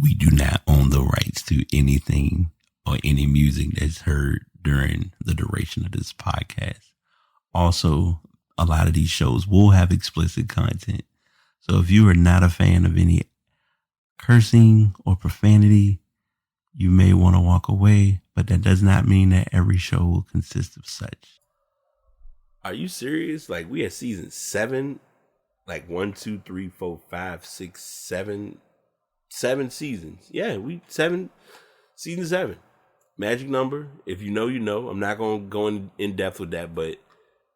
We do not own the rights to anything or any music that's heard during the duration of this podcast. Also, a lot of these shows will have explicit content. So if you are not a fan of any cursing or profanity, you may want to walk away, but that does not mean that every show will consist of such. Are you serious? Like, we at season 7, like 1, 2, 3, 4, 5, 6, 7 seasons. Yeah, season 7. Magic number. If you know, you know. I'm not gonna go in depth with that, but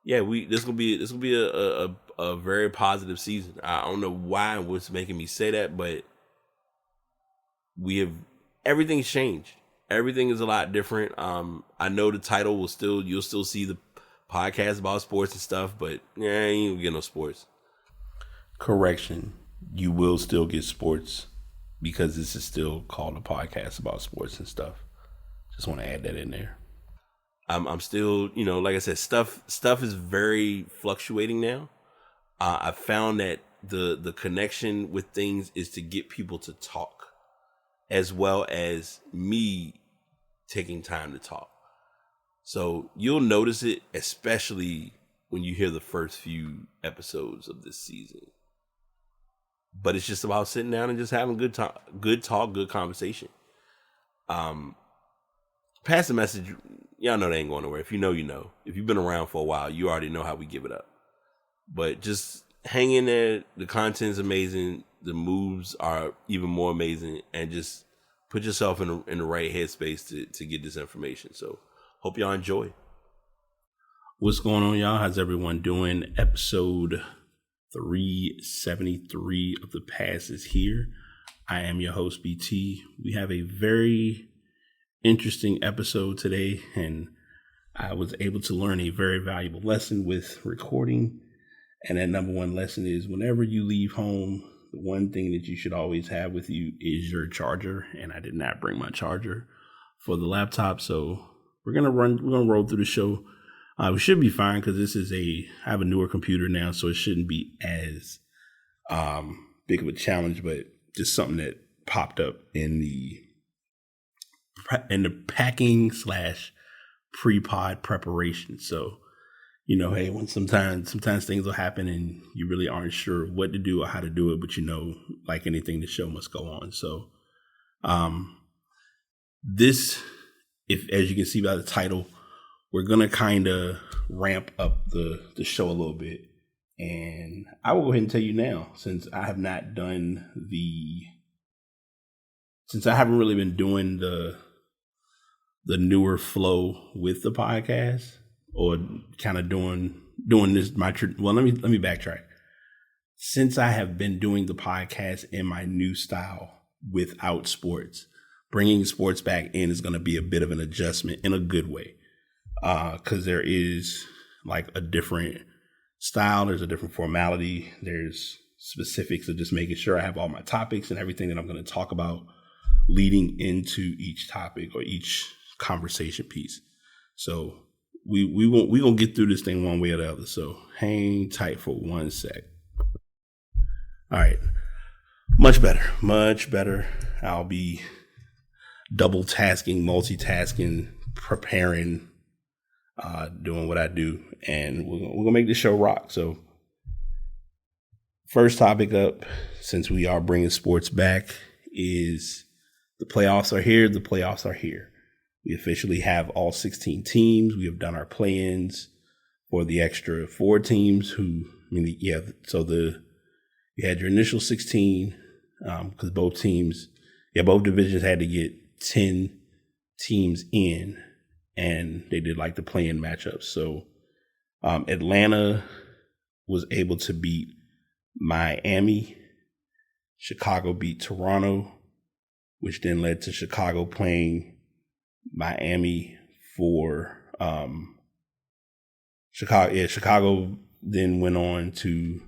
yeah, this will be a very positive season. I don't know why and what's making me say that, but everything's changed. Everything is a lot different. I know the title you'll still see the podcast about sports and stuff, but yeah, I ain't gonna get no sports. Correction, you will still get sports because this is still called a podcast about sports and stuff. Just want to add that in there. I'm still, like I said, stuff is very fluctuating now. I found that the connection with things is to get people to talk, as well as me taking time to talk. So you'll notice it, especially when you hear the first few episodes of this season. But it's just about sitting down and just having good talk, good conversation. Pass the message. Y'all know they ain't going nowhere. If you know, you know. If you've been around for a while, you already know how we give it up. But just hang in there. The content's amazing. The moves are even more amazing. And just put yourself in the right headspace to get this information. So hope y'all enjoy. What's going on, y'all? How's everyone doing? Episode 373 of The Pass is here. I am your host, BT. We have a very interesting episode today, and I was able to learn a very valuable lesson with recording. And that number one lesson is whenever you leave home, the one thing that you should always have with you is your charger. And I did not bring my charger for the laptop, so we're gonna roll through the show. We should be fine because I have a newer computer now, so it shouldn't be as big of a challenge, but just something that popped up in the packing / pre-pod preparation. So, hey, when sometimes things will happen and you really aren't sure what to do or how to do it, but like anything, the show must go on. So, as you can see by the title, we're going to kind of ramp up the show a little bit. And I will go ahead and tell you now, since I haven't really been doing the newer flow with the podcast, or kind of doing this, let me backtrack. Since I have been doing the podcast in my new style without sports, bringing sports back in is going to be a bit of an adjustment in a good way. Because there is like a different style, there's a different formality, there's specifics of just making sure I have all my topics and everything that I'm going to talk about leading into each topic or each conversation piece. So we gonna get through this thing one way or the other. So hang tight for 1 sec. All right, much better. I'll be multitasking, preparing, doing what I do, and we're gonna make this show rock. So first topic up, since we are bringing sports back, is the playoffs are here. The playoffs are here. We officially have all 16 teams. We have done our play-ins for the extra 4 teams so you had your initial 16, because both divisions had to get 10 teams in, and they did like the play-in matchups. So Atlanta was able to beat Miami. Chicago beat Toronto, which then led to Chicago playing Miami for Chicago. Chicago then went on to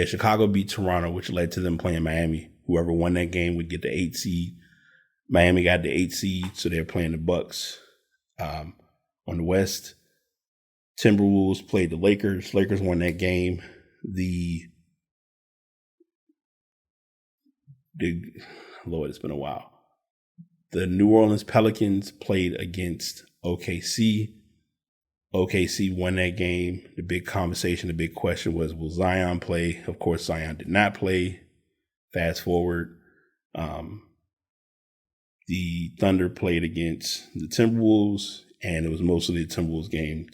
Chicago beat Toronto, which led to them playing Miami. Whoever won that game would get the 8 seed. Miami got the 8 seed, so they're playing the Bucks. On the West, Timberwolves played the Lakers. Lakers won that game. Lord, it's been a while. The New Orleans Pelicans played against OKC. OKC won that game. The big conversation, the big question was, will Zion play? Of course, Zion did not play. Fast forward. The Thunder played against the Timberwolves, and it was mostly the Timberwolves game.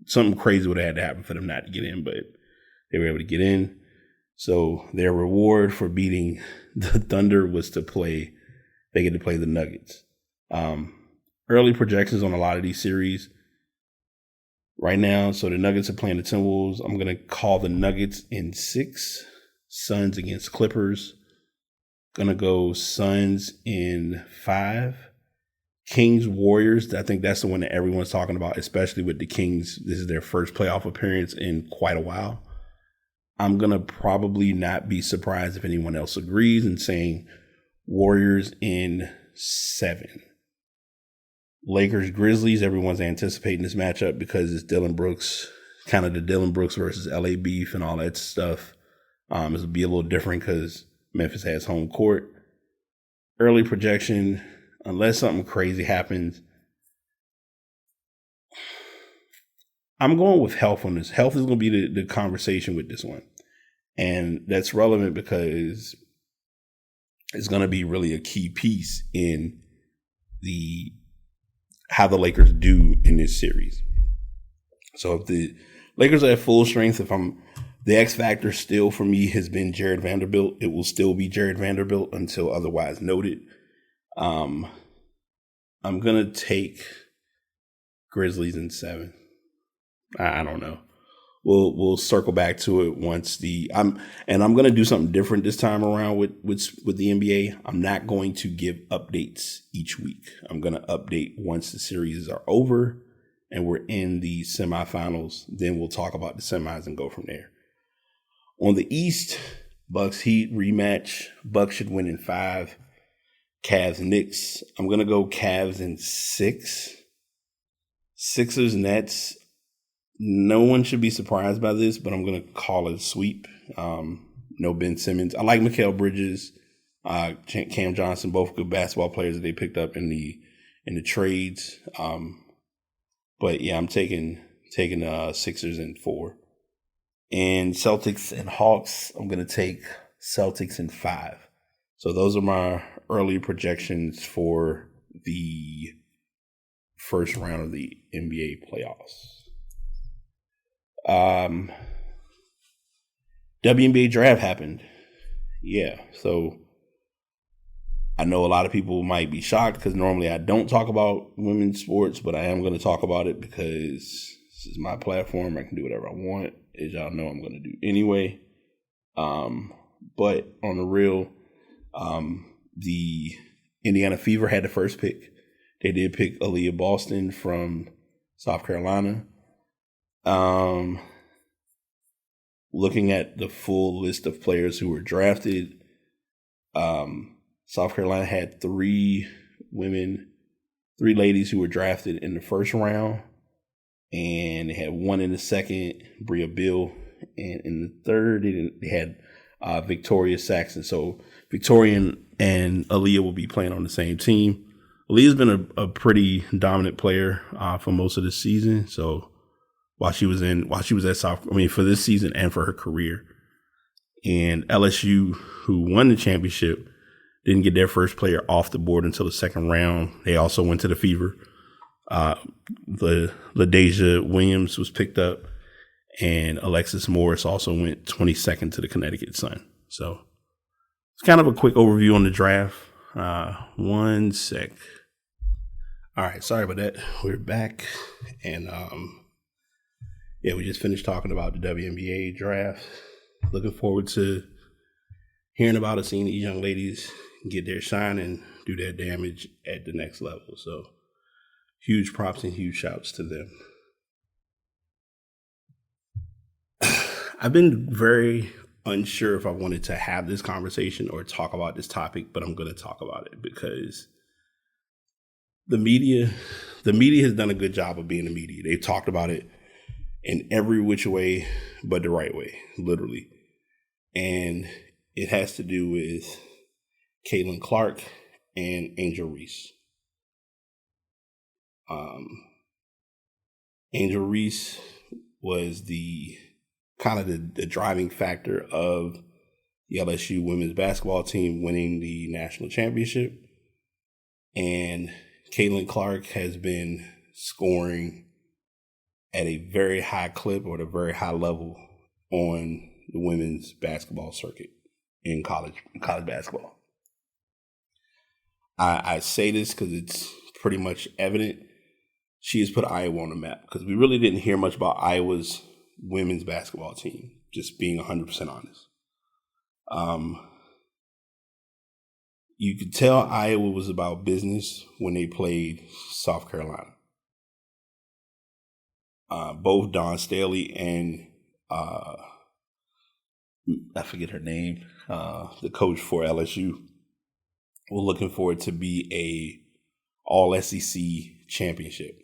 Something crazy would have had to happen for them not to get in, but they were able to get in. So their reward for beating the Thunder was they get to play the Nuggets. Early projections on a lot of these series right now. So the Nuggets are playing the Timberwolves. I'm going to call the Nuggets in 6. Suns against Clippers. Going to go Suns in 5. Kings Warriors. I think that's the one that everyone's talking about, especially with the Kings. This is their first playoff appearance in quite a while. I'm going to probably not be surprised if anyone else agrees in saying Warriors in 7. Lakers Grizzlies. Everyone's anticipating this matchup because it's Dillon Brooks, kind of the Dillon Brooks versus LA beef and all that stuff. This will be a little different because Memphis has home court. Early projection, unless something crazy happens, I'm going with health on this. Health is going to be the conversation with this one. And that's relevant because it's going to be really a key piece in how the Lakers do in this series. So if the Lakers are at full strength, the X factor still for me has been Jared Vanderbilt. It will still be Jared Vanderbilt until otherwise noted. I'm going to take Grizzlies in 7. I don't know. We'll circle back to it once I'm going to do something different this time around with the NBA. I'm not going to give updates each week. I'm going to update once the series are over and we're in the semifinals. Then we'll talk about the semis and go from there. On the East, Bucks Heat rematch. Bucks should win in 5. Cavs Knicks. I'm going to go Cavs in 6. Sixers Nets. No one should be surprised by this, but I'm going to call it a sweep. No Ben Simmons. I like Mikal Bridges, Cam Johnson, both good basketball players that they picked up in the trades. But yeah, I'm taking Sixers in 4. And Celtics and Hawks, I'm going to take Celtics in 5. So those are my early projections for the first round of the NBA playoffs. WNBA draft happened. Yeah, so I know a lot of people might be shocked because normally I don't talk about women's sports, but I am going to talk about it because this is my platform. I can do whatever I want. As y'all know, I'm going to do anyway. But on the real, the Indiana Fever had the first pick. They did pick Aaliyah Boston from South Carolina. Looking at the full list of players who were drafted, South Carolina had 3 ladies who were drafted in the first round, and they had 1 in the second, Bria Bill, and in the third, they had Victoria Saxon. So Victoria and Aaliyah will be playing on the same team. Aaliyah's been a pretty dominant player for most of the season. So while she was at for this season and for her career. And LSU, who won the championship, didn't get their first player off the board until the second round. They also went to the Fever. The LaDasia Williams was picked up, and Alexis Morris also went 22nd to the Connecticut Sun. So it's kind of a quick overview on the draft. One sec. All right, sorry about that. We're back, and we just finished talking about the WNBA draft. Looking forward to hearing about it, seeing these young ladies get their shine and do their damage at the next level. So huge props and huge shouts to them. I've been very unsure if I wanted to have this conversation or talk about this topic, but I'm going to talk about it because the media has done a good job of being the media. They've talked about it in every which way but the right way, literally. And it has to do with Caitlin Clark, and Angel Reese. Angel Reese was the kind of the driving factor of the LSU women's basketball team winning the national championship. And Caitlin Clark has been scoring at a very high clip or at a very high level on the women's basketball circuit in college basketball. I say this because it's pretty much evident. She has put Iowa on the map because we really didn't hear much about Iowa's women's basketball team, just being 100% honest. You could tell Iowa was about business when they played South Carolina. Both Dawn Staley and I forget her name, the coach for LSU, were looking for it to be a all SEC championship.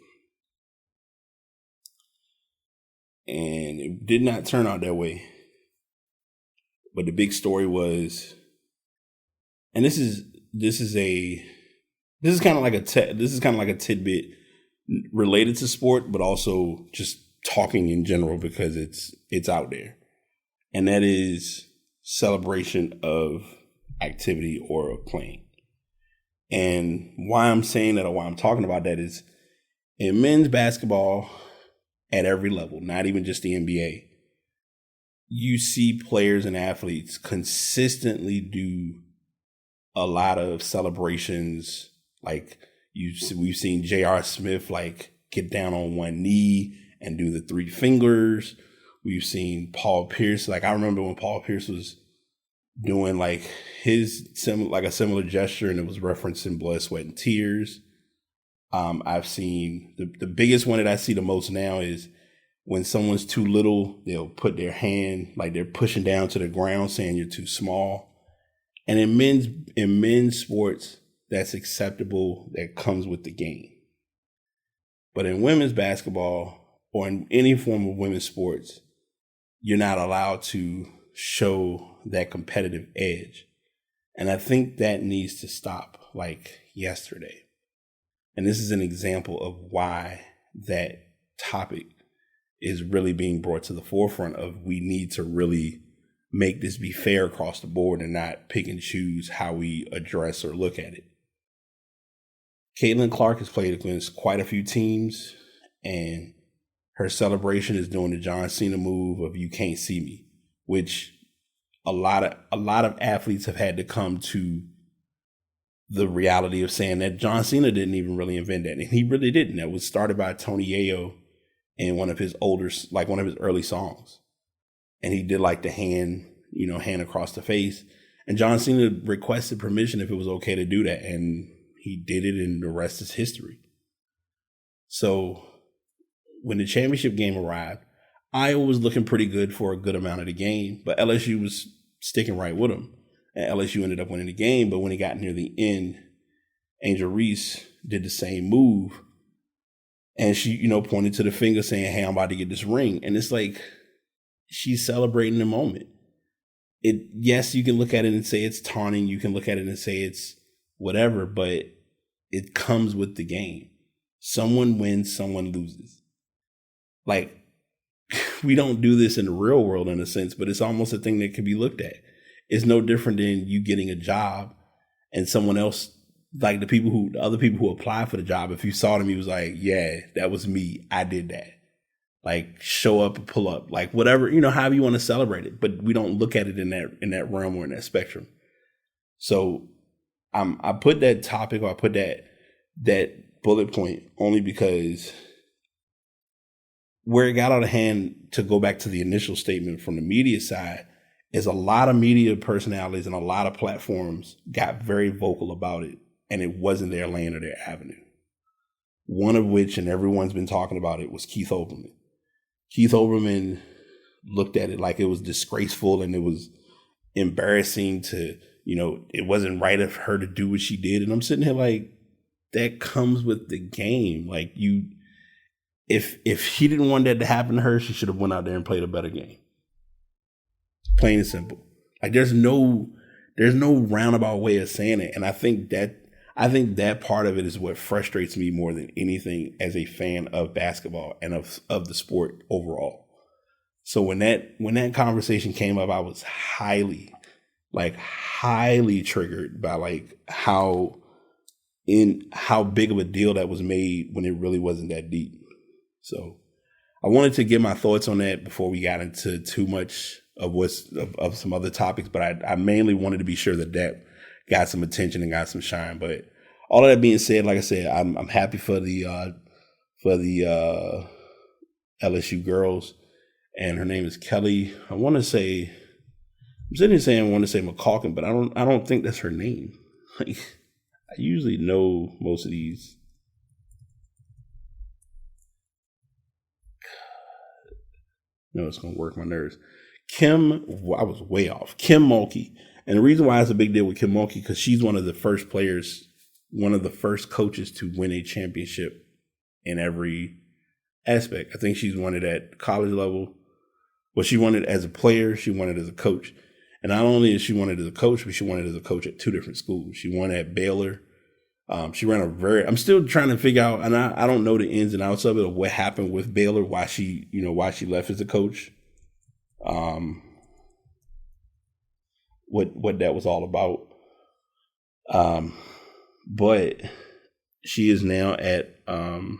And it did not turn out that way. But the big story was, and this is kind of like a tidbit related to sport, but also just talking in general because it's out there. And that is celebration of activity or of playing. And why I'm saying that or why I'm talking about that is in men's basketball at every level, not even just the NBA, you see players and athletes consistently do a lot of celebrations. Like we've seen J.R. Smith like get down on one knee and do the three fingers. We've seen Paul Pierce. Like I remember when Paul Pierce was doing like a similar gesture, and it was referencing blood, sweat, and tears. I've seen the biggest one that I see the most now is when someone's too little, they'll put their hand like they're pushing down to the ground, saying you're too small. And in men's sports, that's acceptable. That comes with the game. But in women's basketball or in any form of women's sports, you're not allowed to show that competitive edge. And I think that needs to stop like yesterday. And this is an example of why that topic is really being brought to the forefront of we need to really make this be fair across the board and not pick and choose how we address or look at it. Caitlin Clark has played against quite a few teams, and her celebration is doing the John Cena move of "you can't see me," which a lot of athletes have had to come to the reality of saying that John Cena didn't even really invent that, and he really didn't. That was started by Tony Yayo in one of his early songs, and he did like the hand across the face, and John Cena requested permission if it was okay to do that, and he did it, and the rest is history. So when the championship game arrived, Iowa was looking pretty good for a good amount of the game, but LSU was sticking right with them. And LSU ended up winning the game, but when it got near the end, Angel Reese did the same move. And she, pointed to the finger saying, "Hey, I'm about to get this ring." And it's like, she's celebrating the moment. Yes, you can look at it and say it's taunting. You can look at it and say it's whatever, but it comes with the game. Someone wins, someone loses. Like, we don't do this in the real world in a sense, but it's almost a thing that can be looked at. It's no different than you getting a job and someone else, like the other people who apply for the job, if you saw them, he was like, "Yeah, that was me. I did that." Like, show up and pull up, like whatever, however you want to celebrate it. But we don't look at it in that realm or in that spectrum. So I put that topic, or I put that bullet point only because where it got out of hand, to go back to the initial statement from the media side, is a lot of media personalities and a lot of platforms got very vocal about it, and it wasn't their lane or their avenue. One of which, and everyone's been talking about it, was Keith Olbermann. Keith Olbermann looked at it like it was disgraceful and it was embarrassing to, it wasn't right of her to do what she did. And I'm sitting here like, that comes with the game. Like, if she didn't want that to happen to her, she should have went out there and played a better game. Plain and simple. Like, there's no There's no roundabout way of saying it. And I think that part of it is what frustrates me more than anything as a fan of basketball and of the sport overall. So when that conversation came up, I was highly triggered by like how big of a deal that was made when it really wasn't that deep. So I wanted to get my thoughts on that before we got into too much of some other topics, but I mainly wanted to be sure that got some attention and got some shine. But all of that being said, like I said, I'm happy for the LSU girls, and her name is Kelly. I'm sitting here saying I want to say McCalkin, but I don't think that's her name. Like, I usually know most of these. No, it's gonna work my nerves. I was way off. Kim Mulkey. And the reason why it's a big deal with Kim Mulkey, because she's one of the first players, one of the first coaches to win a championship in every aspect. I think she's won it at college level. Well, she won it as a player. She won it as a coach. And not only did she won it as a coach, but she won it as a coach at two different schools. She won at Baylor. She ran I'm still trying to figure out, and I don't know the ins and outs of it, of what happened with Baylor, why she left as a coach. What that was all about. But she is now at, oh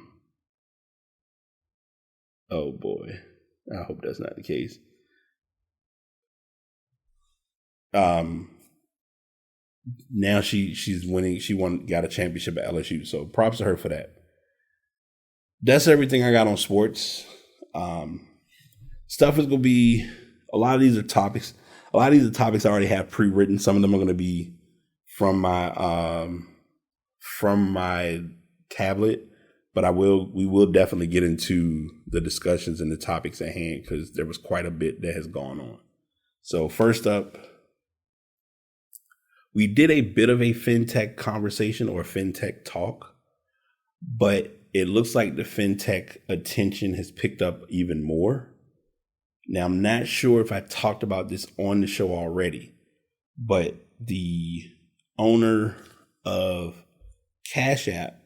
boy, I hope that's not the case. Now she's winning. Got a championship at LSU. So props to her for that. That's everything I got on sports. Stuff is going to be, a lot of these are topics. A lot of these are topics I already have pre-written. Some of them are going to be from my tablet, but we will definitely get into the discussions and the topics at hand, because there was quite a bit that has gone on. So first up, we did a bit of a fintech conversation or fintech talk, but it looks like the fintech attention has picked up even more. Now, I'm not sure if I talked about this on the show already, but the owner of Cash App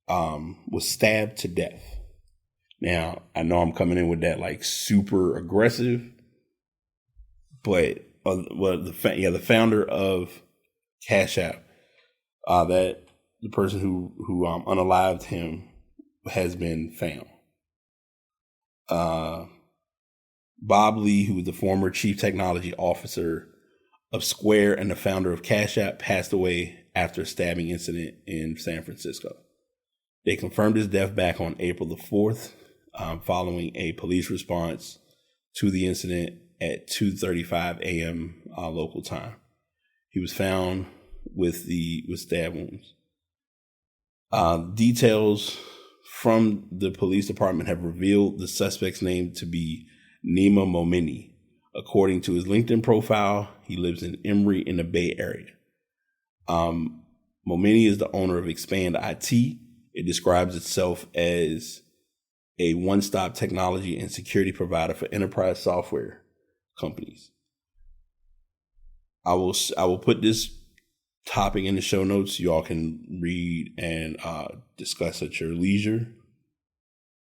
was stabbed to death. Now, I know I'm coming in with that like super aggressive, but the founder of Cash App, that the person who unalived him has been found. Bob Lee, who was the former chief technology officer of Square and the founder of Cash App, passed away after a stabbing incident in San Francisco. They confirmed his death back on April the 4th, following a police response to the incident at 2:35 a.m. Local time. He was found with stab wounds. Details from the police department have revealed the suspect's name to be Nima Momini. According to his LinkedIn profile, he lives in Emory in the Bay Area. Momini is the owner of Expand IT. It describes itself as a one-stop technology and security provider for enterprise software companies. I will put this topic in the show notes. You all can read and discuss at your leisure.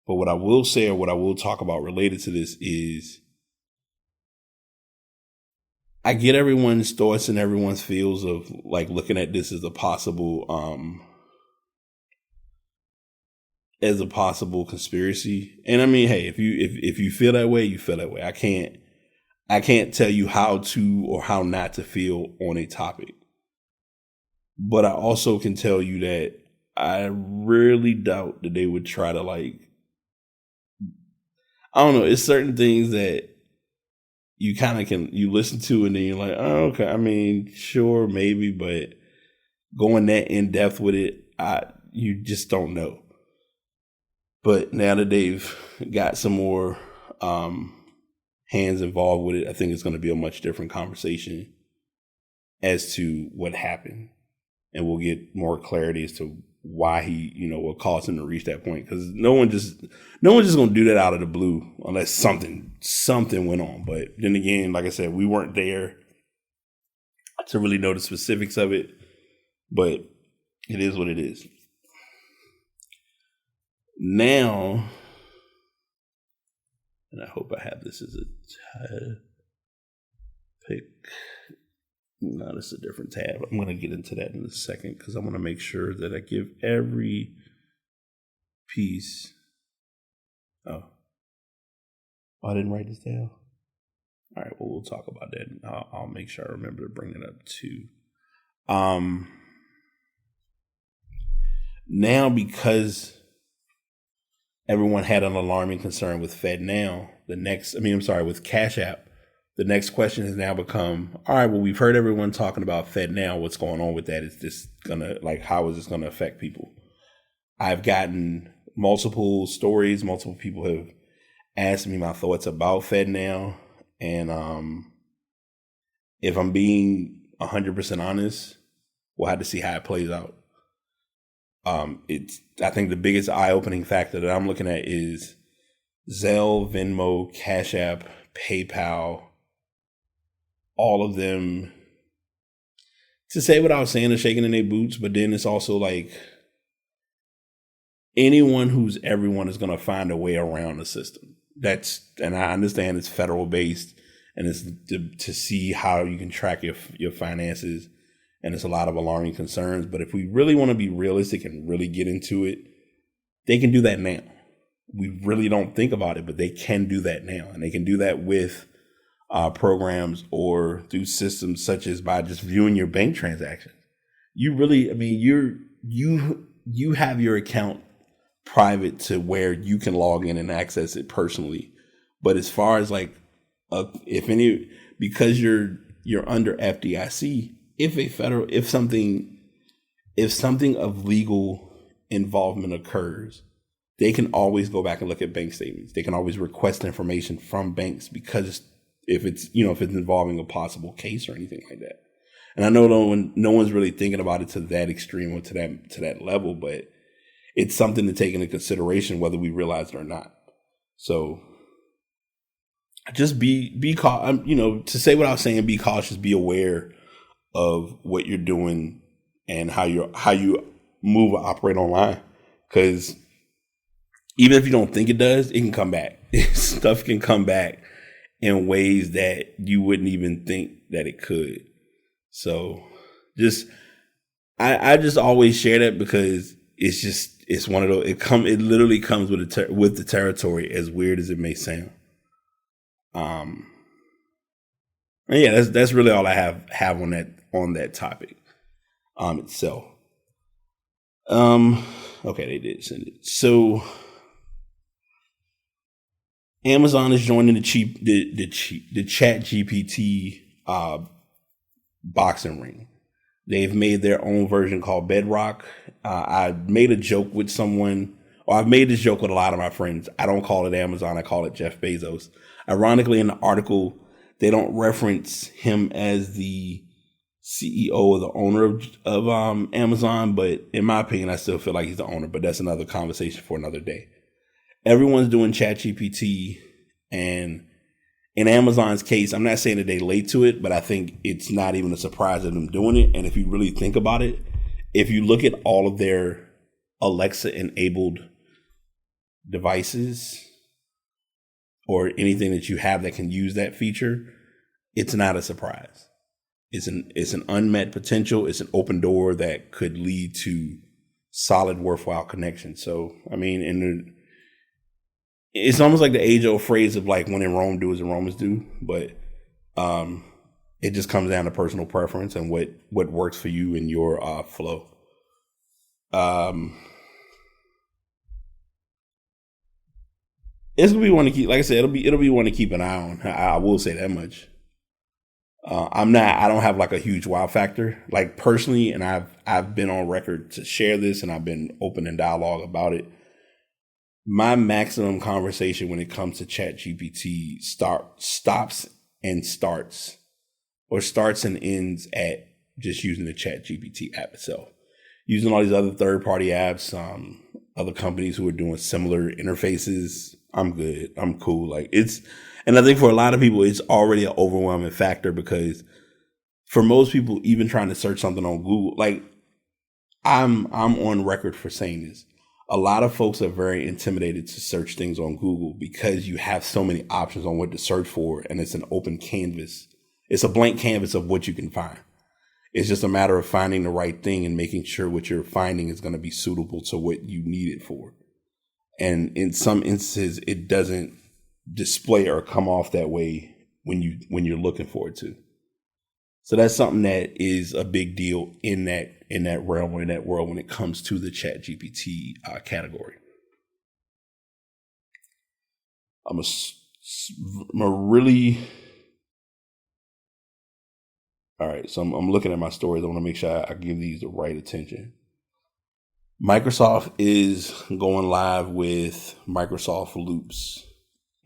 But what I will say, or what I will talk about related to this, is I get everyone's thoughts and everyone's feels of like looking at this as a possible conspiracy. And I mean, hey, if you feel that way, you feel that way. I can't tell you how to or how not to feel on a topic. But I also can tell you that I really doubt that they would try to like, I don't know, it's certain things that you kind of you listen to and then you're like, oh, okay, I mean, sure, maybe, but going that in depth with it, you just don't know. But now that they've got some more hands involved with it, I think it's going to be a much different conversation as to what happened. And we'll get more clarity as to why he, what caused him to reach that point. Because no one's just going to do that out of the blue unless something went on. But then again, like I said, we weren't there. to really know the specifics of it, but it is what it is. Now, and I hope I have this as a pick. No, this is a different tab. I'm going to get into that in a second because I want to make sure that I give every piece. Oh, I didn't write this down. All right, well, we'll talk about that. And I'll make sure I remember to bring it up too. Now, because everyone had an alarming concern with FedNow, with Cash App, the next question has now become, all right, well, we've heard everyone talking about FedNow. What's going on with that? Is this how is this going to affect people? I've gotten multiple stories. Multiple people have asked me my thoughts about FedNow. And if I'm being 100% honest, we'll have to see how it plays out. I think the biggest eye-opening factor that I'm looking at is Zelle, Venmo, Cash App, PayPal, all of them, to say what I was saying, are shaking in their boots, but then it's also like anyone who's everyone is going to find a way around the system. And I understand it's federal based and it's to see how you can track your finances. And it's a lot of alarming concerns. But if we really want to be realistic and really get into it, they can do that now. We really don't think about it, but they can do that now. And they can do that with programs or through systems such as by just viewing your bank transactions. You really, you have your account private to where you can log in and access it personally. But as far as because you're under FDIC, if something of legal involvement occurs, they can always go back and look at bank statements. They can always request information from banks because if it's involving a possible case or anything like that. And I know no one's really thinking about it to that extreme or to that level, but it's something to take into consideration whether we realize it or not. So just be cautious. To say what I was saying, be cautious, be aware of what you're doing and how you move or operate online. Because even if you don't think it does, it can come back. Stuff can come back in ways that you wouldn't even think that it could. So I just always share that because it's one of those. It literally comes with the territory, as weird as it may sound. And yeah, that's really all I have on that topic itself. Okay, they did send it. So Amazon is joining the Chat GPT boxing ring. They've made their own version called Bedrock. I made a joke with someone, or I've made this joke with a lot of my friends. I don't call it Amazon. I call it Jeff Bezos. Ironically, in the article, they don't reference him as the CEO or the owner of Amazon. But in my opinion, I still feel like he's the owner. But that's another conversation for another day. Everyone's doing ChatGPT, and in Amazon's case, I'm not saying that they're late to it, but I think it's not even a surprise of them doing it. And if you really think about it, if you look at all of their Alexa-enabled devices or anything that you have that can use that feature, it's not a surprise. It's an unmet potential. It's an open door that could lead to solid, worthwhile connection. So, I mean, it's almost like the age-old phrase of like, when in Rome, do as the Romans do. But it just comes down to personal preference and what works for you in your flow. It's gonna be one to keep. Like I said, it'll be one to keep an eye on. I will say that much. I don't have like a huge wow factor. Like personally, and I've been on record to share this, and I've been open in dialogue about it. My maximum conversation when it comes to ChatGPT stops and ends at just using the ChatGPT app itself. Using all these other third-party apps, other companies who are doing similar interfaces, I'm good. I'm cool. And I think for a lot of people, it's already an overwhelming factor because for most people, even trying to search something on Google, like I'm on record for saying this. A lot of folks are very intimidated to search things on Google because you have so many options on what to search for, and it's an open canvas. It's a blank canvas of what you can find. It's just a matter of finding the right thing and making sure what you're finding is going to be suitable to what you need it for. And in some instances, it doesn't display or come off that way when you're looking for it to. So that's something that is a big deal in that realm or in that world when it comes to the ChatGPT category. I'm a really all right. So I'm looking at my stories. I want to make sure I give these the right attention. Microsoft is going live with Microsoft Loops,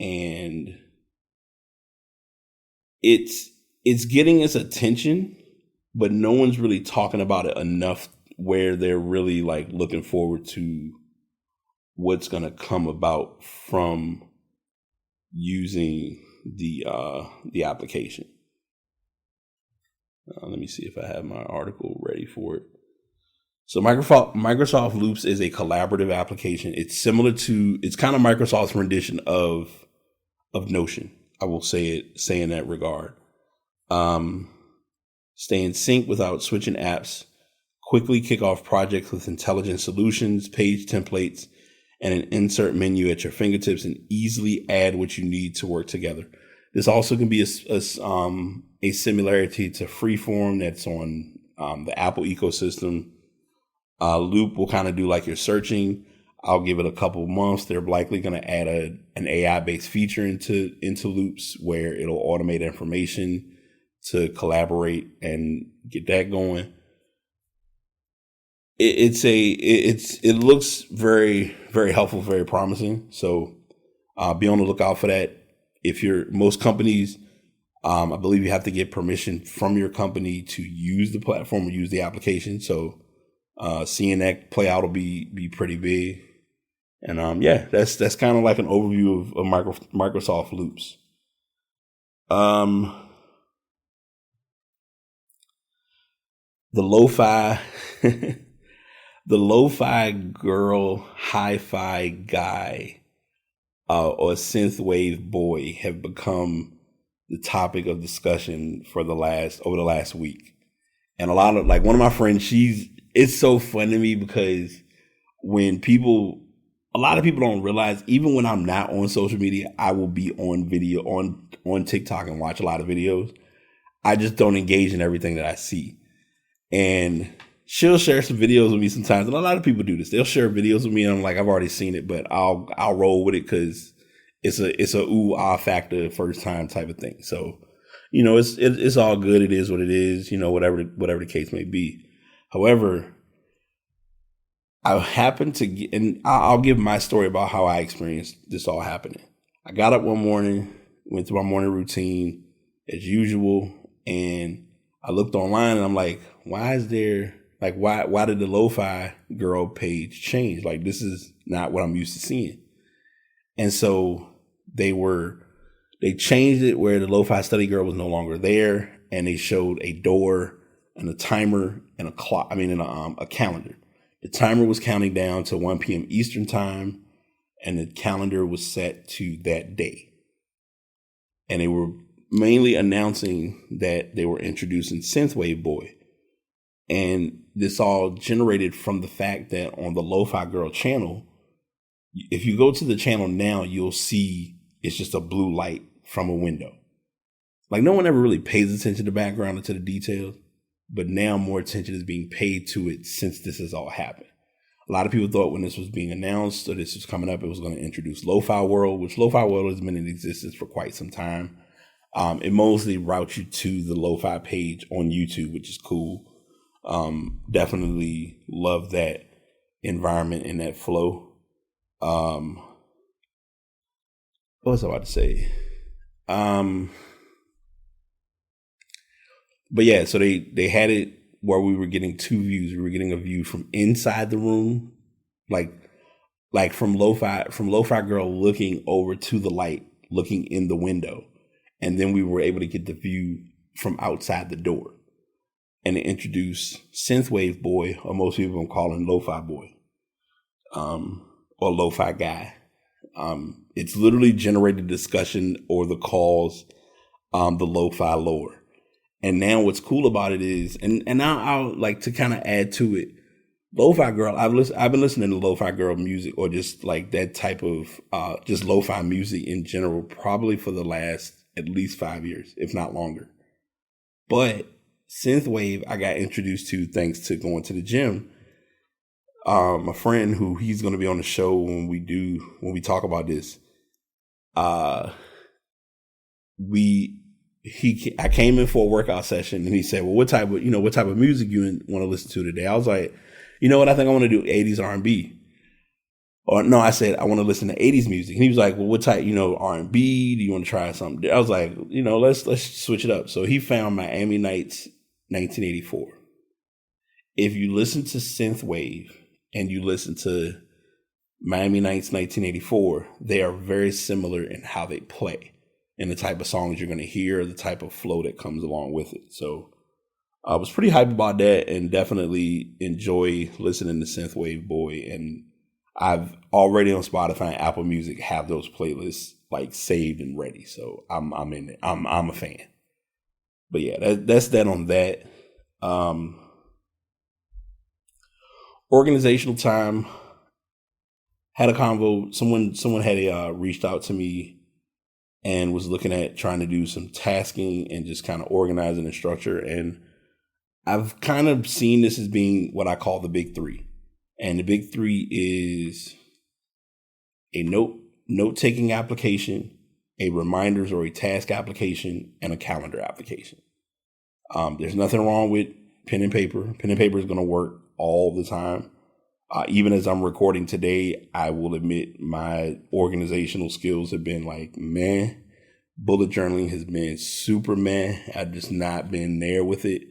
and it's getting its attention, but no one's really talking about it enough where they're really like looking forward to what's going to come about from using the application. Let me see if I have my article ready for it. So Microsoft Loops is a collaborative application. It's kind of Microsoft's rendition of Notion. I will say in that regard. Stay in sync without switching apps, quickly kick off projects with intelligent solutions, page templates, and an insert menu at your fingertips, and easily add what you need to work together. This also can be a similarity to Freeform that's on the Apple ecosystem. Loop will kind of do like your searching. I'll give it a couple of months. They're likely going to add an AI-based feature into Loops where it'll automate information to collaborate and get that going. It looks very, very helpful, very promising. So be on the lookout for that. Most companies, I believe you have to get permission from your company to use the platform or use the application. So seeing that play out will be pretty big. And that's kind of like an overview of Microsoft Loops. The lo-fi girl, hi-fi guy, or synthwave boy have become the topic of discussion over the last week. And a lot of, like, one of my friends, it's so fun to me because a lot of people don't realize, even when I'm not on social media, I will be on video on TikTok and watch a lot of videos. I just don't engage in everything that I see. And she'll share some videos with me sometimes. And a lot of people do this. They'll share videos with me and I'm like, I've already seen it, but I'll roll with it because it's a ooh, ah factor, first time type of thing. So, it's all good. It is what it is, whatever the case may be. However, I happened to get, and I'll give my story about how I experienced this all happening. I got up one morning, went through my morning routine as usual, and I looked online and I'm like, why did the lo-fi girl page change? Like, this is not what I'm used to seeing. And so they changed it where the lo-fi study girl was no longer there, and they showed a door and a timer and a clock. A calendar. The timer was counting down to 1 p.m. Eastern time, and the calendar was set to that day. And they were mainly announcing that they were introducing Synthwave Boy. And this all generated from the fact that on the Lo-Fi Girl channel, if you go to the channel now, you'll see it's just a blue light from a window. Like, no one ever really pays attention to the background or to the details, but now more attention is being paid to it since this has all happened. A lot of people thought when this was being announced or this was coming up, it was going to introduce Lo-Fi World, which Lo-Fi World has been in existence for quite some time. It mostly routes you to the Lo-Fi page on YouTube, which is cool. Definitely love that environment and that flow. What was I about to say? But yeah, so they had it where we were getting two views. We were getting a view from inside the room, like from Lo-Fi Girl looking over to the light, looking in the window. And then we were able to get the view from outside the door. and it introduced Synthwave Boy, or most people call him Lo-Fi Boy, or Lo-Fi Guy. It's literally generated discussion or the calls, the Lo-Fi lore. And now what's cool about it is, and now I'll like to kind of add to it, Lo-Fi Girl. I've been listening to Lo-Fi Girl music, or just like that type of just Lo-Fi music in general, probably for the last at least 5 years, if not longer. But Synthwave, I got introduced to thanks to going to the gym. A friend who he's going to be on the show when we talk about this. I came in for a workout session and he said, well, what type of music you want to listen to today? I was like, you know what? I think I want to do 80s R&B. Or no, I said, I want to listen to 80s music. And he was like, well, what type, R&B? Do you want to try something? I was like, let's switch it up. So he found Miami Nights 1984. If you listen to Synthwave and you listen to Miami Nights 1984, they are very similar in how they play and the type of songs you're going to hear, the type of flow that comes along with it. So I was pretty hyped about that and definitely enjoy listening to Synthwave Boy. And I've already on Spotify and Apple Music have those playlists like saved and ready. So I'm in it. I'm a fan. But yeah, that's that on that. Organizational time. Had a convo. Someone had reached out to me and was looking at trying to do some tasking and just kind of organizing and structure. And I've kind of seen this as being what I call the big three. And the big three is a note-taking application, a reminders or a task application, and a calendar application. There's nothing wrong with pen and paper. Pen and paper is going to work all the time. Even as I'm recording today, I will admit my organizational skills have been like, man. Bullet journaling has been super meh. I've just not been there with it.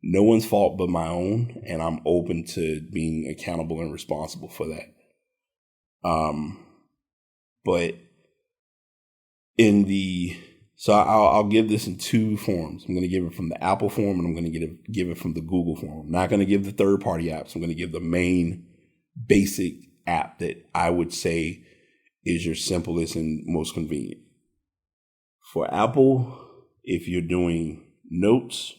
No one's fault but my own, and I'm open to being accountable and responsible for that. But I'll give this in two forms. I'm going to give it from the Apple form, and I'm going to give it from the Google form. I'm not going to give the third-party apps. I'm going to give the main basic app that I would say is your simplest and most convenient. For Apple, if you're doing notes,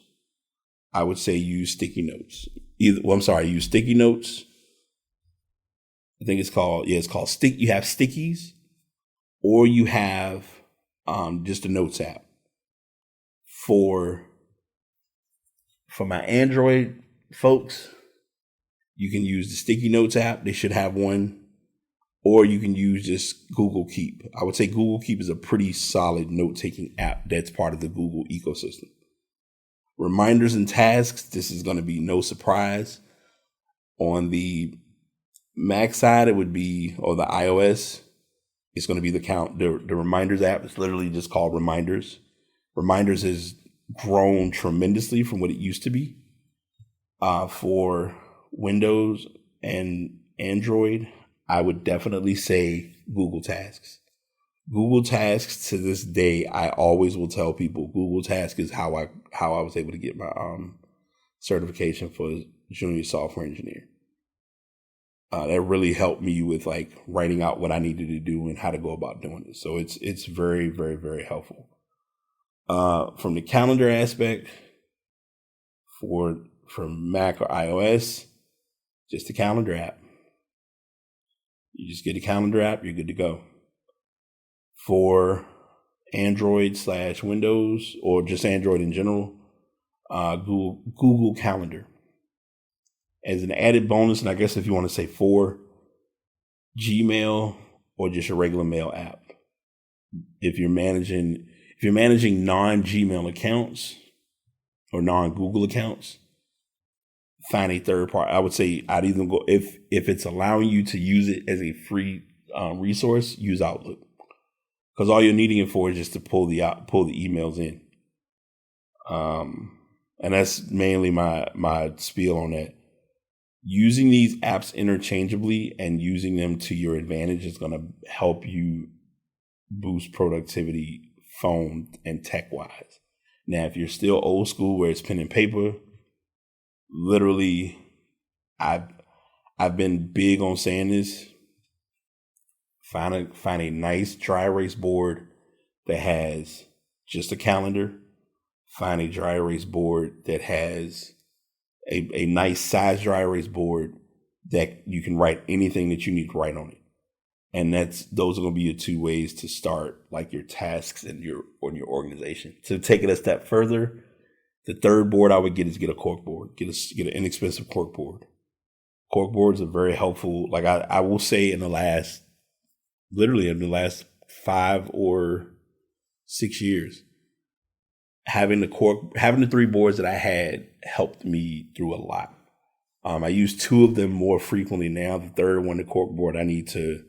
I would say use sticky notes. Use sticky notes. I think it's called stick. You have stickies, or you have just a notes app. For my Android folks, you can use the sticky notes app. They should have one. Or you can use just Google Keep. I would say Google Keep is a pretty solid note-taking app that's part of the Google ecosystem. Reminders and tasks, this is going to be no surprise. On the Mac side, it would be, or the iOS, it's going to be the Reminders app. It's literally just called Reminders. Reminders has grown tremendously from what it used to be. For Windows and Android, I would definitely say Google Tasks. Google Tasks, to this day, I always will tell people Google Tasks is how I was able to get my certification for junior software engineer. That really helped me with like writing out what I needed to do and how to go about doing it. So it's very, very, very helpful. From the calendar aspect, for Mac or iOS, just the calendar app. You just get a calendar app, you're good to go. For Android/Windows, or just Android in general, Google Calendar. As an added bonus, and I guess if you want to say for Gmail or just a regular mail app. If you're managing non-Gmail accounts or non-Google accounts, find a third party. I would say I'd even go, if it's allowing you to use it as a free resource, use Outlook. Because all you're needing it for is just to pull the emails in. And that's mainly my spiel on that. Using these apps interchangeably and using them to your advantage is going to help you boost productivity, phone and tech wise. Now, if you're still old school where it's pen and paper, literally, I've been big on saying this. Find a nice dry erase board that has just a calendar. Find a dry erase board that has a nice size dry erase board that you can write anything that you need to write on it. And those are going to be your two ways to start like your tasks and your organization. To take it a step further, the third board I would get is get a cork board. Get an inexpensive cork board. Cork boards are very helpful. Like I will say in the last 5 or 6 years, having the 3 boards that I had helped me through a lot. I use 2 of them more frequently now. The third one, the cork board, I need to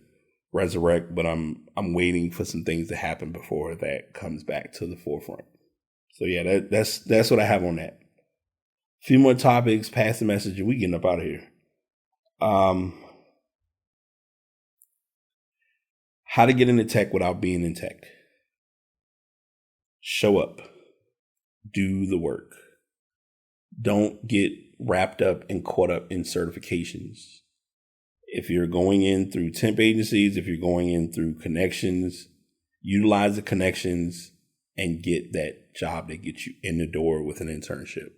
resurrect, but I'm waiting for some things to happen before that comes back to the forefront. So yeah, that's what I have on that. A few more topics, pass the message, and we getting up out of here. How to get into tech without being in tech. Show up. Do the work. Don't get wrapped up and caught up in certifications. If you're going in through temp agencies, if you're going in through connections, utilize the connections and get that job that gets you in the door with an internship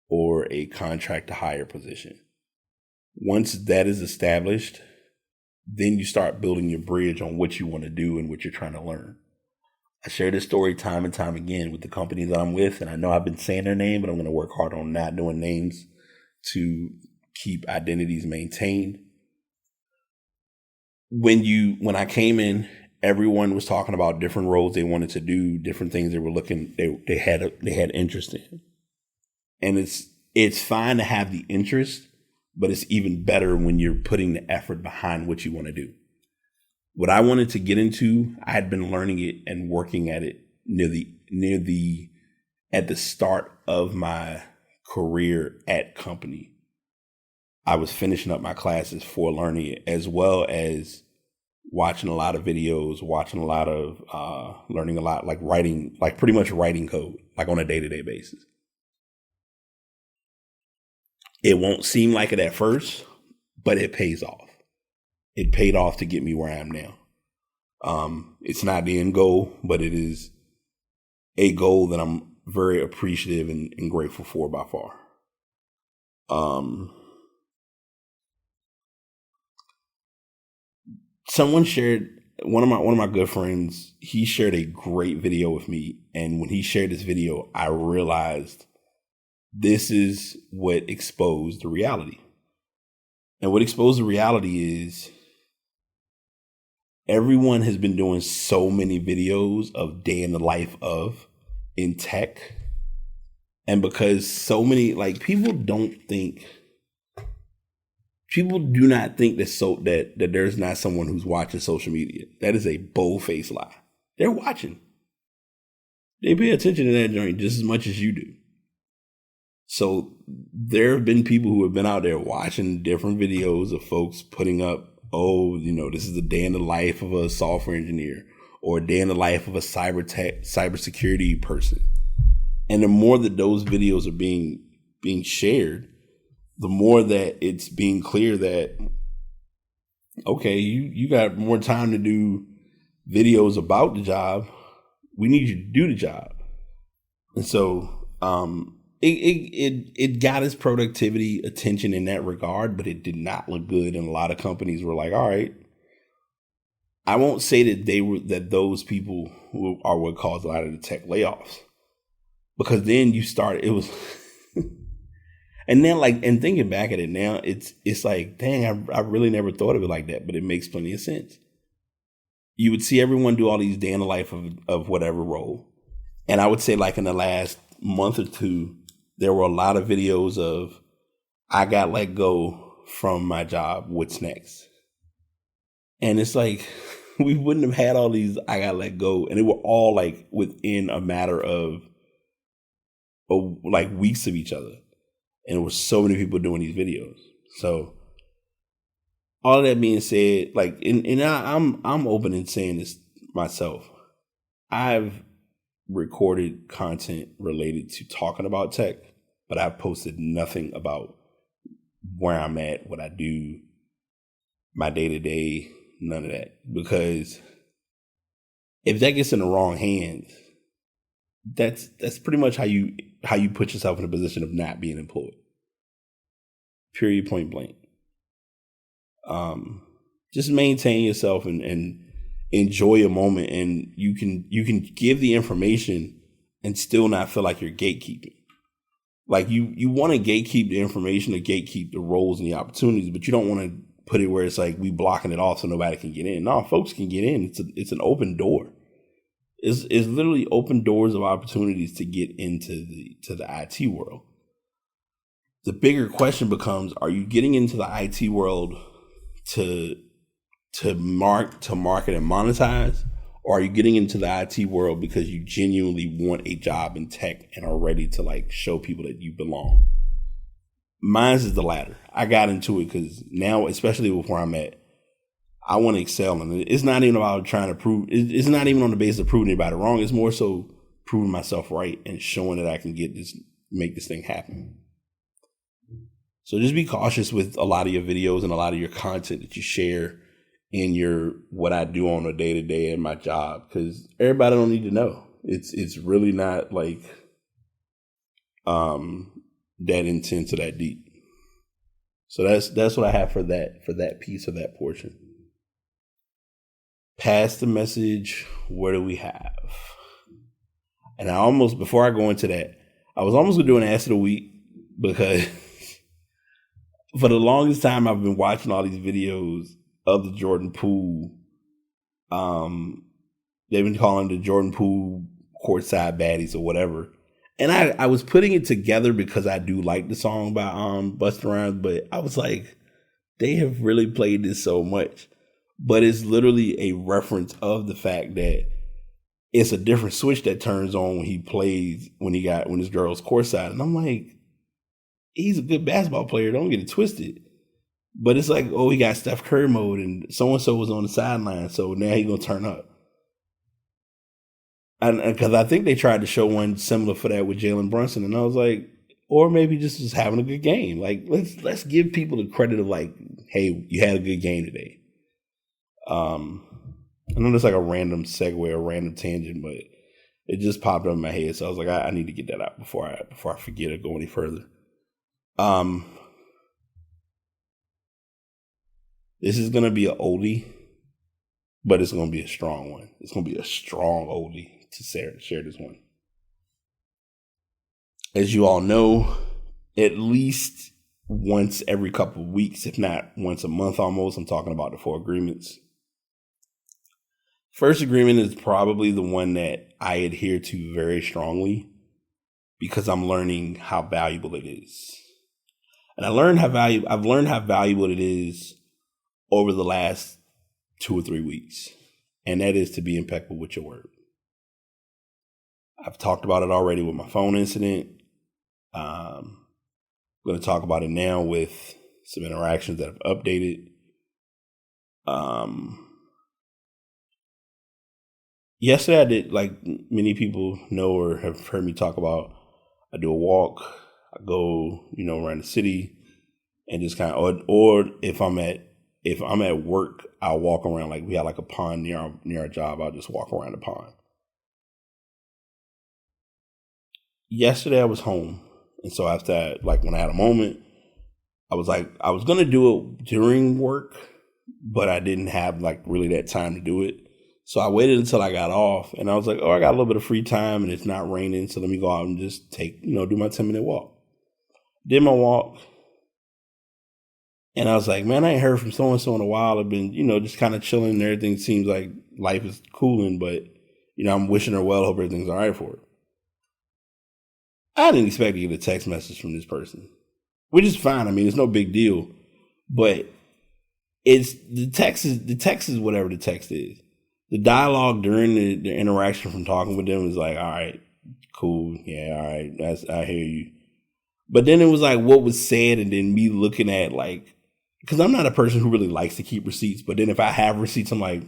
or a contract to hire position. Once that is established, then you start building your bridge on what you want to do and what you're trying to learn. I share this story time and time again with the companies that I'm with, and I know I've been saying their name, but I'm going to work hard on not doing names to keep identities maintained. When I came in, everyone was talking about different roles they wanted to do, different things they had interest in. And it's fine to have the interest, but it's even better when you're putting the effort behind what you want to do. What I wanted to get into, I had been learning it and working at it at the start of my career at company. I was finishing up my classes for learning it, as well as watching a lot of videos, learning a lot, like writing, like pretty much writing code, like on a day-to-day basis. It won't seem like it at first, but it pays off. It paid off to get me where I am now. It's not the end goal, but it is a goal that I'm very appreciative and grateful for by far. Someone shared, one of my good friends, he shared a great video with me. And when he shared this video, I realized this is what exposed the reality. And what exposed the reality is everyone has been doing so many videos of day in the life of in tech. And because so many, like, people do not think that there's not someone who's watching social media. That is a bold-faced lie. They're watching. They pay attention to that joint just as much as you do. So there have been people who have been out there watching different videos of folks putting up, this is a day in the life of a software engineer or a day in the life of a cybersecurity person. And the more that those videos are being shared, the more that it's being clear that, okay, you got more time to do videos about the job. We need you to do the job. And so it got its productivity attention in that regard, but it did not look good. And a lot of companies were like, all right, I won't say that those people who are what caused a lot of the tech layoffs, because then it was, and then and thinking back at it now, it's like, dang, I really never thought of it like that, but it makes plenty of sense. You would see everyone do all these day in the life of whatever role. And I would say in the last month or two, there were a lot of videos of, I got let go from my job. What's next? And it's like, we wouldn't have had all these, I got let go. And they were all within a matter of weeks of each other. And there were so many people doing these videos. So all of that being said, I'm open in saying this myself. I've recorded content related to talking about tech. but I've posted nothing about where I'm at, what I do, my day to day, none of that. Because if that gets in the wrong hands, that's pretty much how you put yourself in a position of not being employed. Period, point blank. Just maintain yourself and enjoy a moment, and you can give the information and still not feel like you're gatekeeping. Like you want to gatekeep the information or gatekeep the roles and the opportunities, but you don't want to put it where it's like we blocking it off so nobody can get in. No, folks can get in. It's an open door. It's literally open doors of opportunities to get into the IT world. The bigger question becomes: are you getting into the IT world to market and monetize, or are you getting into the IT world because you genuinely want a job in tech and are ready to like show people that you belong? Mine's is the latter. I got into it because now, especially with where I'm at, I want to excel, and it's not even about trying to prove. It's not even on the basis of proving anybody wrong. It's more so proving myself right and showing that I can make this thing happen. So just be cautious with a lot of your videos and a lot of your content that you share in your what I do on a day to day in my job, because everybody don't need to know. It's really not like that intense or that deep. So that's what I have for that piece of that portion. Pass the message. What do we have? And before I go into that, I was almost gonna do an ass of the week, because for the longest time I've been watching all these videos of the Jordan Poole. They've been calling the Jordan Poole courtside baddies or whatever. And I was putting it together because I do like the song by Busta Rhymes, but I was like, they have really played this so much. But it's literally a reference of the fact that it's a different switch that turns on when he plays, when his girl's courtside. And I'm like, he's a good basketball player, don't get it twisted. But it's like, oh, he got Steph Curry mode and so-and-so was on the sideline, so now he's going to turn up. And because I think they tried to show one similar for that with Jalen Brunson, and I was like, or maybe just was having a good game. Like, let's give people the credit of like, hey, you had a good game today. I know that's like a random segue, a random tangent, but it just popped up in my head, so I was like, I need to get that out before I forget or go any further. This is gonna be an oldie, but it's gonna be a strong one. It's gonna be a strong oldie to share this one. As you all know, at least once every couple of weeks, if not once a month almost, I'm talking about the 4 agreements. First agreement is probably the one that I adhere to very strongly because I'm learning how valuable it is. And I've learned how valuable it is over the last 2 or 3 weeks. And that is to be impeccable with your word. I've talked about it already with my phone incident. I'm going to talk about it now with some interactions that I've updated. Yesterday I did, like many people know or have heard me talk about, I do a walk. I go, around the city and just kind of, or if I'm at work, I'll walk around. Like we have like a pond near our job. I'll just walk around the pond. Yesterday I was home. And so after when I had a moment, I was like, I was going to do it during work, but I didn't have really that time to do it. So I waited until I got off and I was like, oh, I got a little bit of free time and it's not raining. So let me go out and just do my 10-minute walk. Did my walk. And I was like, man, I ain't heard from so-and-so in a while. I've been, just kind of chilling and everything seems like life is cooling, but, I'm wishing her well. Hope everything's all right for her. I didn't expect to get a text message from this person, which is fine. I mean, it's no big deal, but the text is whatever the text is. The dialogue during the interaction from talking with them was like, all right, cool. Yeah, all right. I hear you. But then it was like what was said and then me looking at because I'm not a person who really likes to keep receipts. But then if I have receipts, I'm like,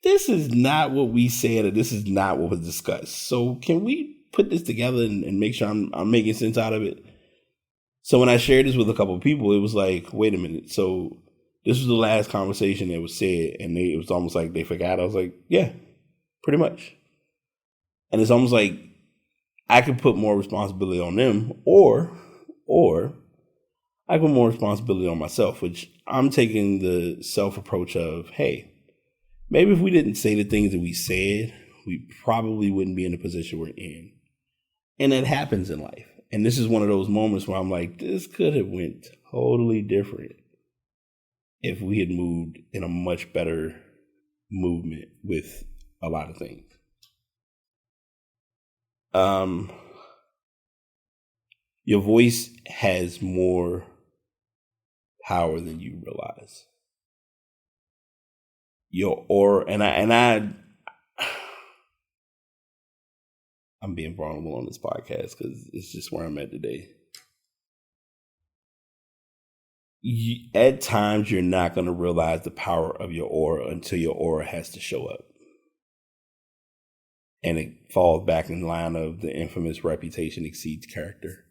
this is not what we said or this is not what was discussed. So can we put this together and make sure I'm making sense out of it. So when I shared this with a couple of people, it was like, wait a minute. So this was the last conversation that was said, and it was almost like they forgot. I was like, yeah, pretty much. And it's almost like I could put more responsibility on them, or I put more responsibility on myself, which I'm taking the self approach of, hey, maybe if we didn't say the things that we said, we probably wouldn't be in the position we're in. And that happens in life. And this is one of those moments where I'm like, this could have went totally different if we had moved in a much better movement with a lot of things. Your voice has more power than you realize. Your aura, I'm being vulnerable on this podcast because it's just where I'm at today. At times, you're not going to realize the power of your aura until your aura has to show up. And it falls back in line of the infamous reputation exceeds character.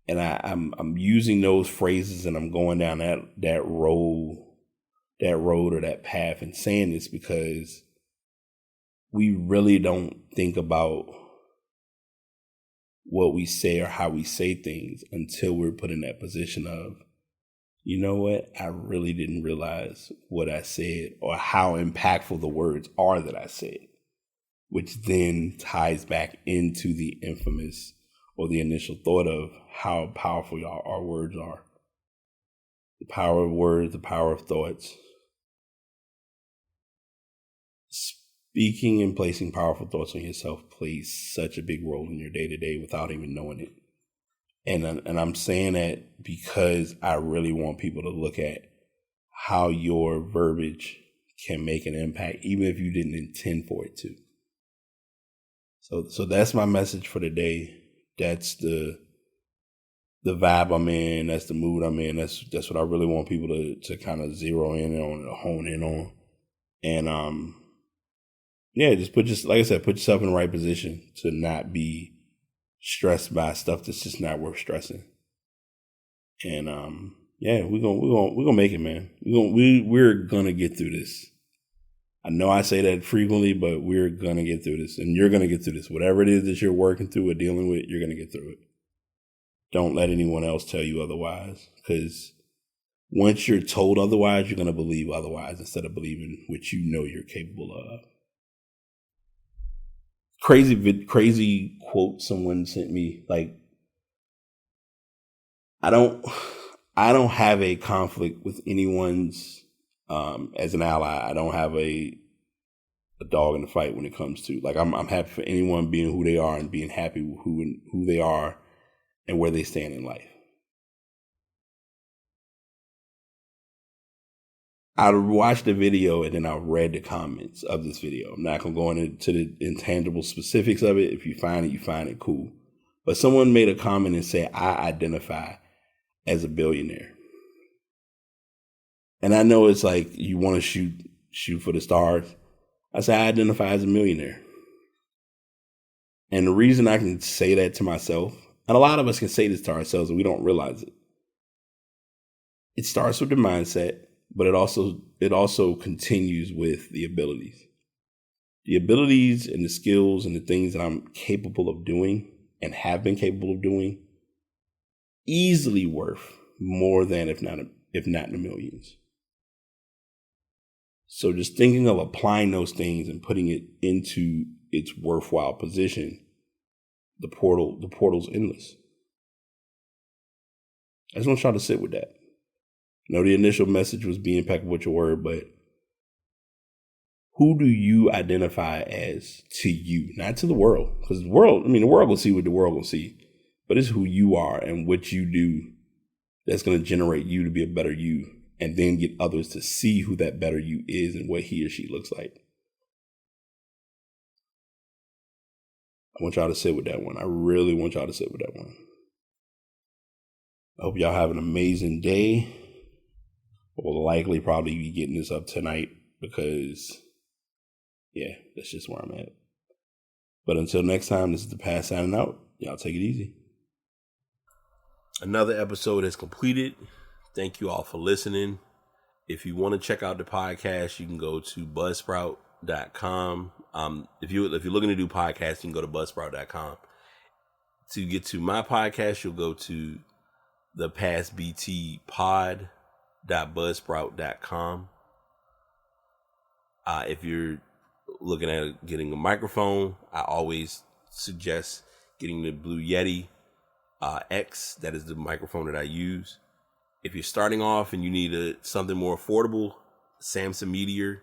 And I'm using those phrases and I'm going down that road or that path and saying this because we really don't think about what we say or how we say things until we're put in that position of, you know what, I really didn't realize what I said or how impactful the words are that I said, which then ties back into the infamous or the initial thought of how powerful our words are. The power of words, the power of thoughts. Speaking and placing powerful thoughts on yourself plays such a big role in your day-to-day without even knowing it. And I'm saying that because I really want people to look at how your verbiage can make an impact, even if you didn't intend for it to. So that's my message for today. That's the vibe I'm in. That's the mood I'm in. That's what I really want people to kind of zero in on, or hone in on. And just like I said, put yourself in the right position to not be stressed by stuff that's just not worth stressing. And we're gonna make it, man. We're gonna get through this. I know I say that frequently, but we're gonna get through this, and you're gonna get through this. Whatever it is that you're working through or dealing with, you're gonna get through it. Don't let anyone else tell you otherwise, because once you're told otherwise, you're gonna believe otherwise instead of believing what you know you're capable of. Crazy quote someone sent me. Like, I don't have a conflict with anyone's as an ally. I don't have a dog in the fight when it comes to, like, I'm happy for anyone being who they are and being happy with who they are and where they stand in life. I watched the video and then I read the comments of this video. I'm not going to go into the intangible specifics of it. If you find it, cool. But someone made a comment and said, I identify as a billionaire. And I know it's like you want to shoot for the stars. I say I identify as a millionaire. And the reason I can say that to myself, and a lot of us can say this to ourselves and we don't realize it. It starts with the mindset. But it also continues with the abilities. The abilities and the skills and the things that I'm capable of doing and have been capable of doing, easily worth more than if not in the millions. So just thinking of applying those things and putting it into its worthwhile position, the portal's endless. I just want y'all to sit with that. You know, the initial message was be impeccable with your word, but who do you identify as to you, not to the world? Because the world will see what the world will see, but it's who you are and what you do that's going to generate you to be a better you, and then get others to see who that better you is and what he or she looks like. I want y'all to sit with that one. I really want y'all to sit with that one. I hope y'all have an amazing day. Will likely probably be getting this up tonight because, that's just where I'm at. But until next time, this is the Pass signing out. Y'all take it easy. Another episode is completed. Thank you all for listening. If you want to check out the podcast, you can go to buzzsprout.com. If you're looking to do podcasts, you can go to buzzsprout.com. To get to my podcast, you'll go to the passbtpod.buzzsprout.com. If you're looking at getting a microphone, I always suggest getting the Blue Yeti X. That is the microphone that I use. If you're starting off and you need something more affordable, Samson Meteor,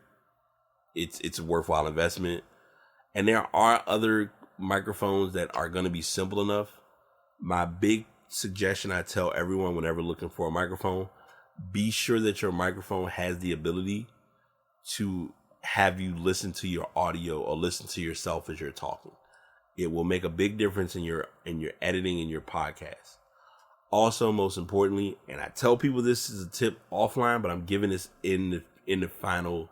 it's a worthwhile investment. And there are other microphones that are going to be simple enough. My big suggestion I tell everyone whenever looking for a microphone, be sure that your microphone has the ability to have you listen to your audio or listen to yourself as you're talking. It will make a big difference in your editing and your podcast. Also, most importantly, and I tell people this is a tip offline, but I'm giving this in the final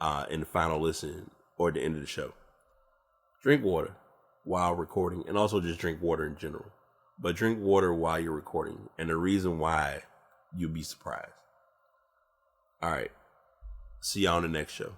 listen or at the end of the show. Drink water while recording, and also just drink water in general. But drink water while you're recording, and the reason why, you'll be surprised. All right, see y'all on the next show.